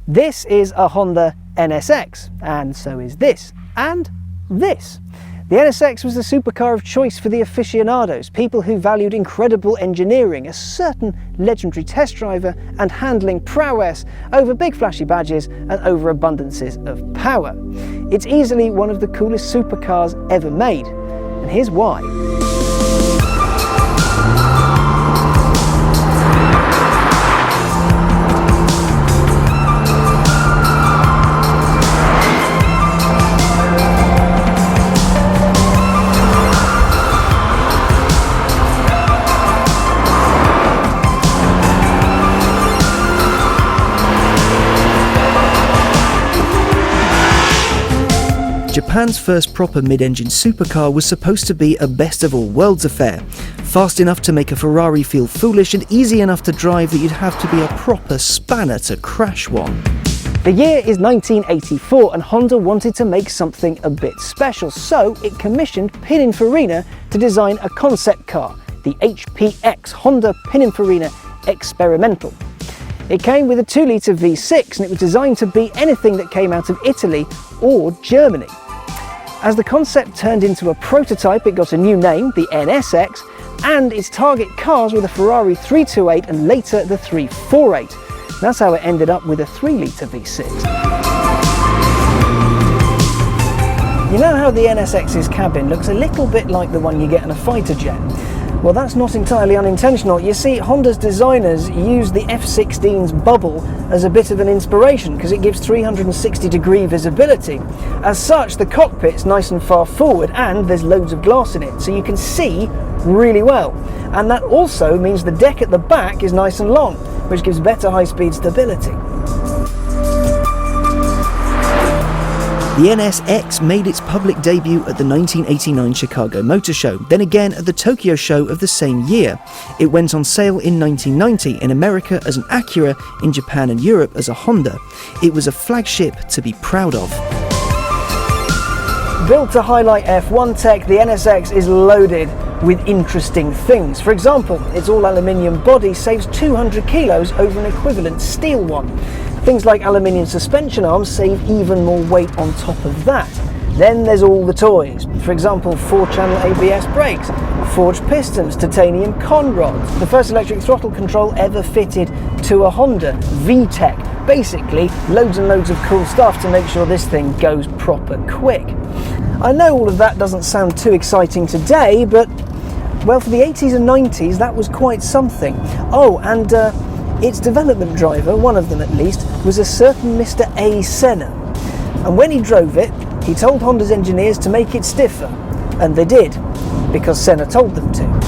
This is a Honda NSX, and so is this, and this. The NSX was the supercar of choice for the aficionados, people who valued incredible engineering, a certain legendary test driver and handling prowess over big flashy badges and overabundances of power. It's easily one of the coolest supercars ever made, and here's why. Japan's first proper mid-engine supercar was supposed to be a best-of-all-worlds affair. Fast enough to make a Ferrari feel foolish and easy enough to drive that you'd have to be a proper spanner to crash one. The year is 1984 and Honda wanted to make something a bit special, so it commissioned Pininfarina to design a concept car, the HPX Honda Pininfarina Experimental. It came with a 2-litre V6 and it was designed to beat anything that came out of Italy or Germany. As the concept turned into a prototype, it got a new name, the NSX, and its target cars were the Ferrari 328 and later the 348. That's how it ended up with a 3-litre V6. You know how the NSX's cabin looks a little bit like the one you get in a fighter jet? Well, that's not entirely unintentional. You see, Honda's designers used the F-16's bubble as a bit of an inspiration because it gives 360-degree visibility. As such, the cockpit's nice and far forward and there's loads of glass in it, so you can see really well. And that also means the deck at the back is nice and long, which gives better high-speed stability. The NSX made its public debut at the 1989 Chicago Motor Show, then again at the Tokyo Show of the same year. It went on sale in 1990 in America as an Acura, in Japan and Europe as a Honda. It was a flagship to be proud of. Built to highlight F1 tech, the NSX is loaded with interesting things. For example, its all-aluminium body saves 200 kilos over an equivalent steel one. Things like aluminium suspension arms save even more weight on top of that. Then there's all the toys. For example, 4-channel ABS brakes, forged pistons, titanium con rods, the first electric throttle control ever fitted to a Honda, VTEC. Basically, loads and loads of cool stuff to make sure this thing goes proper quick. I know all of that doesn't sound too exciting today, but, well, for the 80s and 90s, that was quite something. Oh, and its development driver, one of them at least, was a certain Mr. A. Senna. And when he drove it, he told Honda's engineers to make it stiffer. And they did, because Senna told them to.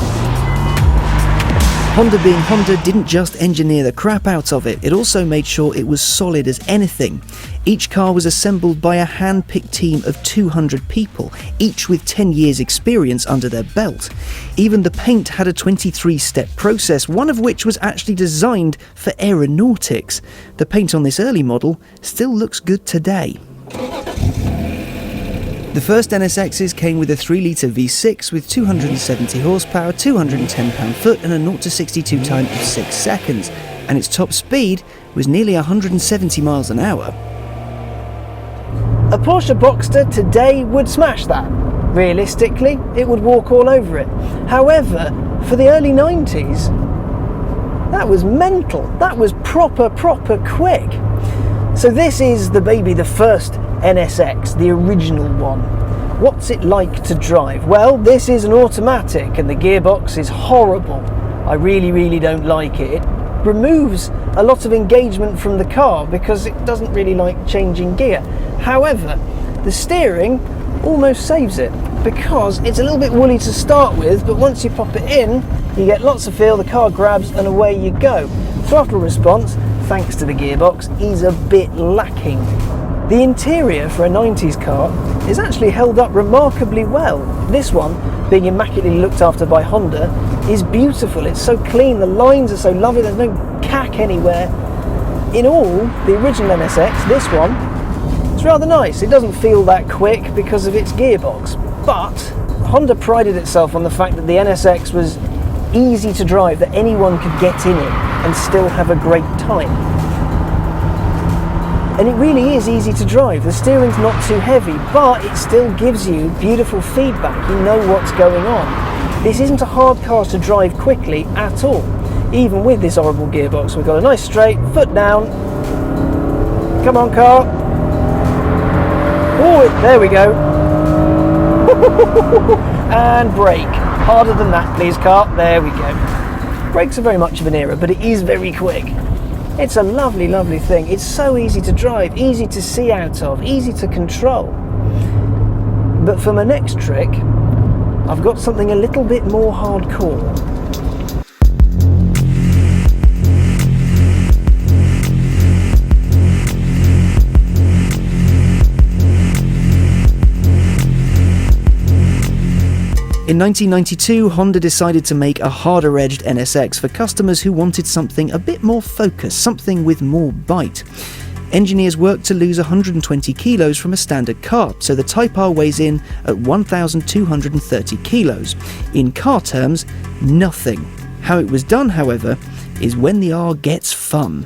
Honda being Honda didn't just engineer the crap out of it, it also made sure it was solid as anything. Each car was assembled by a hand-picked team of 200 people, each with 10 years experience under their belt. Even the paint had a 23-step process, one of which was actually designed for aeronautics. The paint on this early model still looks good today. The first NSXs came with a 3-litre V6 with 270 horsepower, 210 pound-foot and a 0-62 time of 6 seconds, and its top speed was nearly 170 miles an hour. A Porsche Boxster today would smash that. Realistically, it would walk all over it. However, for the early 90s, that was mental. That was proper quick. So this is the first NSX, the original one. What's it like to drive? Well, this is an automatic and the gearbox is horrible. I really don't like it. It removes a lot of engagement from the car because it doesn't really like changing gear. However, the steering almost saves it because it's a little bit woolly to start with, but once you pop it in, you get lots of feel, the car grabs and away you go. Throttle response, thanks to the gearbox, is a bit lacking. The interior for a 90s car is actually held up remarkably well. This one, being immaculately looked after by Honda, is beautiful. It's so clean, the lines are so lovely, there's no cack anywhere. In all, the original NSX, this one, it's rather nice. It doesn't feel that quick because of its gearbox, but Honda prided itself on the fact that the NSX was easy to drive, that anyone could get in it and still have a great time. And it really is easy to drive. The steering's not too heavy, but it still gives you beautiful feedback. You know what's going on. This isn't a hard car to drive quickly at all. Even with this horrible gearbox, we've got a nice straight, foot down. Come on, car. Oh, there we go. And brake. Harder than that, please, car. There we go. Brakes are very much of an error, but it is very quick. It's a lovely, lovely thing. It's so easy to drive, easy to see out of, easy to control. But for my next trick, I've got something a little bit more hardcore. In 1992, Honda decided to make a harder-edged NSX for customers who wanted something a bit more focused, something with more bite. Engineers worked to lose 120 kilos from a standard car, so the Type R weighs in at 1,230 kilos. In car terms, nothing. How it was done, however, is when the R gets fun.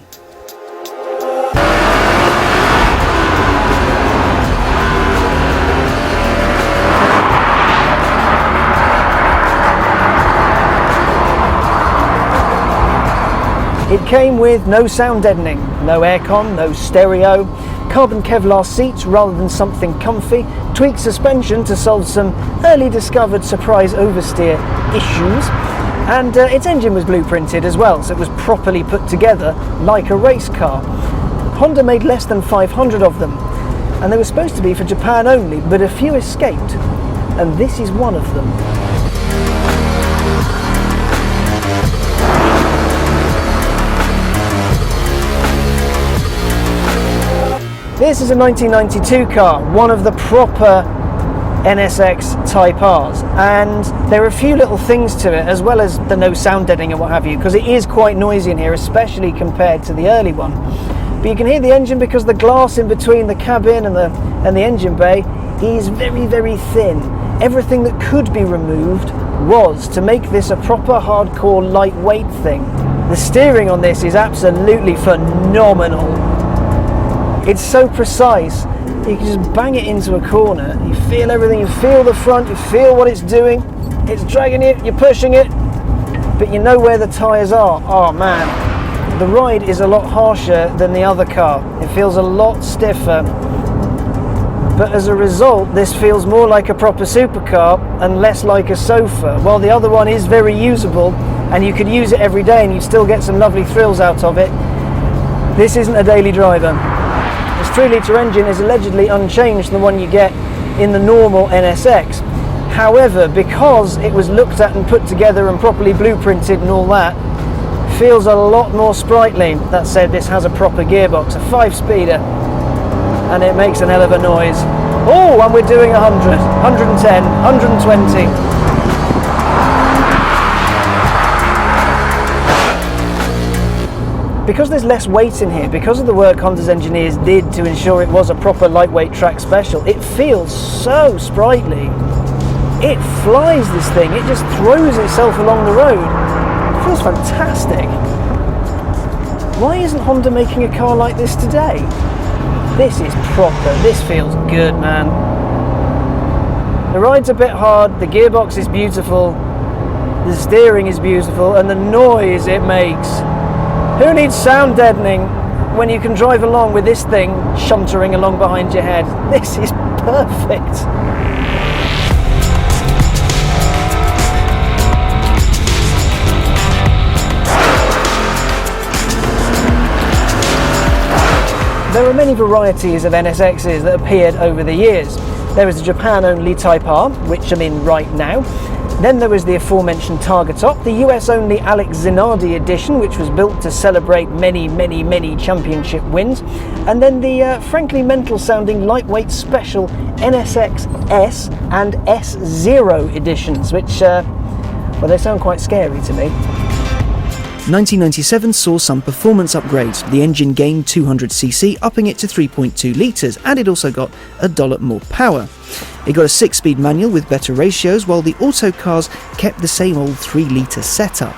It came with no sound deadening, no aircon, no stereo, carbon Kevlar seats rather than something comfy, tweaked suspension to solve some early discovered surprise oversteer issues, and its engine was blueprinted as well, so it was properly put together like a race car. Honda made less than 500 of them, and they were supposed to be for Japan only, but a few escaped, and this is one of them. This is a 1992 car, one of the proper NSX Type Rs, and there are a few little things to it, as well as the no sound deadening and what have you, because it is quite noisy in here, especially compared to the early one. But you can hear the engine because the glass in between the cabin and the engine bay is very, very thin. Everything that could be removed was to make this a proper hardcore lightweight thing. The steering on this is absolutely phenomenal. It's so precise, you can just bang it into a corner, you feel everything, you feel the front, you feel what it's doing, it's dragging you, you're pushing it, but you know where the tyres are. Oh man, the ride is a lot harsher than the other car, it feels a lot stiffer, but as a result this feels more like a proper supercar and less like a sofa, while the other one is very usable and you could use it every day and you'd still get some lovely thrills out of it. This isn't a daily driver. This 3-litre engine is allegedly unchanged from the one you get in the normal NSX. However, because it was looked at and put together and properly blueprinted and all that, feels a lot more sprightly. That said, this has a proper gearbox, a 5-speeder, and it makes an hell of a noise. Oh, and we're doing 100, 110, 120. Because there's less weight in here, because of the work Honda's engineers did to ensure it was a proper lightweight track special, it feels so sprightly. It flies, this thing, it just throws itself along the road. It feels fantastic. Why isn't Honda making a car like this today? This is proper, this feels good, man. The ride's a bit hard, the gearbox is beautiful, the steering is beautiful, and the noise it makes. Who needs sound deadening when you can drive along with this thing shuntering along behind your head? This is perfect. There are many varieties of NSXs that appeared over the years. There was the Japan-only Type R, which I'm in right now. Then there was the aforementioned Targa Top, the US-only Alex Zanardi edition, which was built to celebrate many, many, many championship wins. And then the frankly mental-sounding lightweight special NSX S and S0 editions, which, well, they sound quite scary to me. 1997 saw some performance upgrades. The engine gained 200cc, upping it to 3.2 litres, and it also got a dollop more power. It got a 6-speed manual with better ratios, while the auto cars kept the same old 3-litre setup.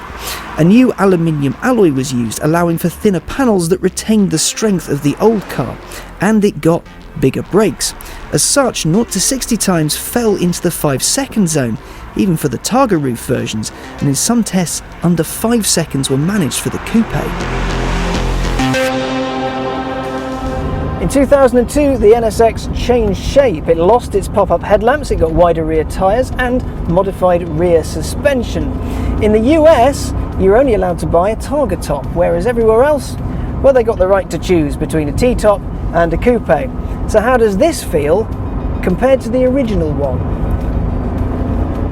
A new aluminium alloy was used, allowing for thinner panels that retained the strength of the old car, and it got bigger brakes. As such, 0 to 60 times fell into the 5-second zone, even for the Targa roof versions, and in some tests under 5 seconds were managed for the coupe. In 2002, the NSX changed shape. It lost its pop-up headlamps, it got wider rear tyres and modified rear suspension. In the US, you're only allowed to buy a Targa top, whereas everywhere else, well, they got the right to choose between a T-top and a coupe. So how does this feel compared to the original one?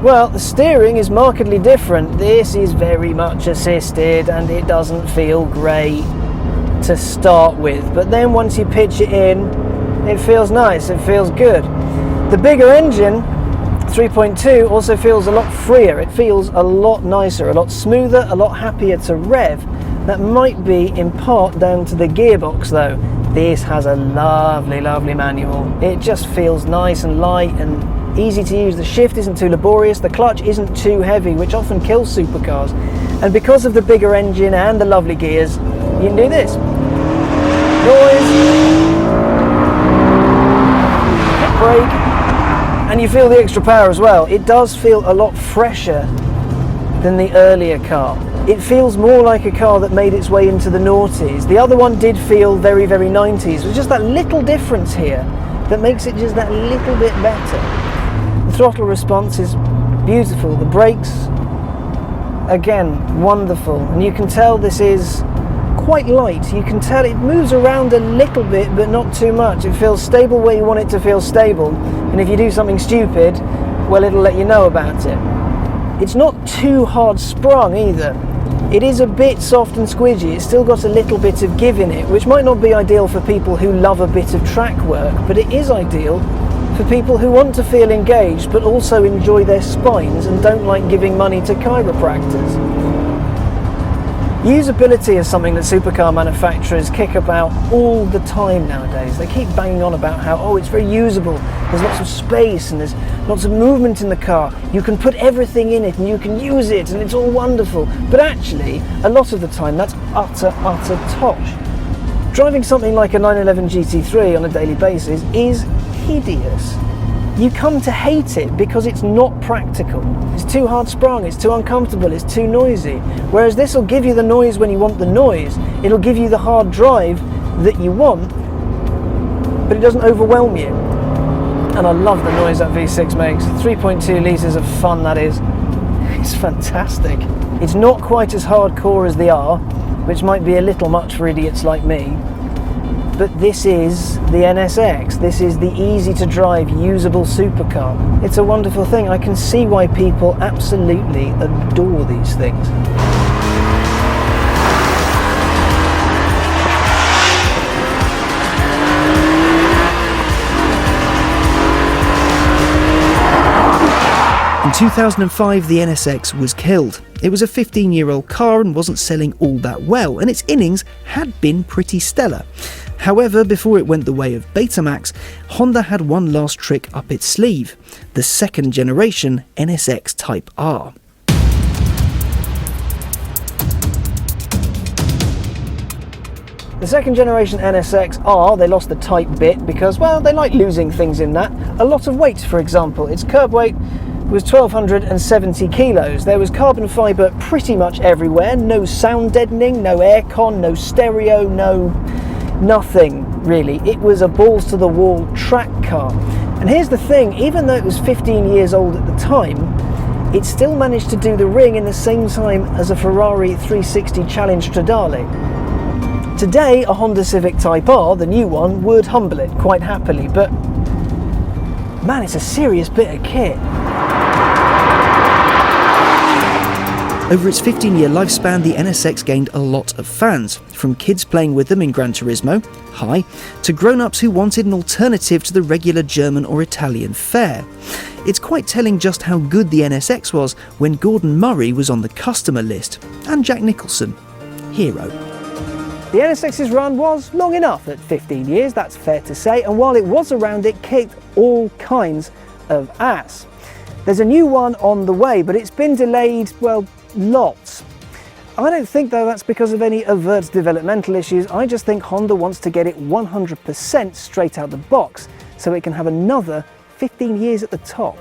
Well, the steering is markedly different. This is very much assisted and it doesn't feel great to start with, but then once you pitch it in, it feels nice, it feels good. The bigger engine, 3.2, also feels a lot freer. It feels a lot nicer, a lot smoother, a lot happier to rev. That might be in part down to the gearbox though. This has a lovely manual. It just feels nice and light and easy to use. The shift isn't too laborious, the clutch isn't too heavy, which often kills supercars. And because of the bigger engine and the lovely gears, you can do this. Noise, brake, and you feel the extra power as well. It does feel a lot fresher than the earlier car. It feels more like a car that made its way into the noughties. The other one did feel very 90s. There's just that little difference here that makes it just that little bit better. The throttle response is beautiful. The brakes, again, wonderful. And you can tell this is quite light. You can tell it moves around a little bit, but not too much. It feels stable where you want it to feel stable. And if you do something stupid, well, it'll let you know about it. It's not too hard sprung either. It is a bit soft and squidgy. It's still got a little bit of give in it, which might not be ideal for people who love a bit of track work, but it is ideal for people who want to feel engaged but also enjoy their spines and don't like giving money to chiropractors. Usability is something that supercar manufacturers kick about all the time nowadays. They keep banging on about how, oh, it's very usable, there's lots of space and there's lots of movement in the car, you can put everything in it and you can use it and it's all wonderful. But actually, a lot of the time that's utter tosh. Driving something like a 911 GT3 on a daily basis is hideous. You come to hate it because it's not practical. It's too hard sprung, it's too uncomfortable, it's too noisy. Whereas this will give you the noise when you want the noise. It'll give you the hard drive that you want, but it doesn't overwhelm you. And I love the noise that V6 makes. 3.2 litres of fun, that is. It's fantastic. It's not quite as hardcore as the R, which might be a little much for idiots like me. But this is the NSX. This is the easy to drive, usable supercar. It's a wonderful thing. I can see why people absolutely adore these things. In 2005, the NSX was killed. It was a 15-year-old car and wasn't selling all that well, and its innings had been pretty stellar. However, before it went the way of Betamax, Honda had one last trick up its sleeve, the second generation NSX Type R. The second generation NSX R, they lost the Type bit because, well, they like losing things in that. A lot of weight, for example. Its curb weight was 1,270 kilos. There was carbon fibre pretty much everywhere, no sound deadening, no aircon, no stereo, nothing really. It was a balls to the wall track car. And here's the thing, even though it was 15 years old at the time, it still managed to do the ring in the same time as a Ferrari 360 Challenge Stradale. Today, a Honda Civic Type R, the new one, would humble it quite happily, but man, it's a serious bit of kit. Over its 15-year lifespan, the NSX gained a lot of fans, from kids playing with them in Gran Turismo, hi, to grown-ups who wanted an alternative to the regular German or Italian fare. It's quite telling just how good the NSX was when Gordon Murray was on the customer list, and Jack Nicholson. hero. The NSX's run was long enough at 15 years, that's fair to say, and while it was around it kicked all kinds of ass. There's a new one on the way, but it's been delayed, well, lots. I don't think though that's because of any overt developmental issues. I just think Honda wants to get it 100% straight out the box so it can have another 15 years at the top.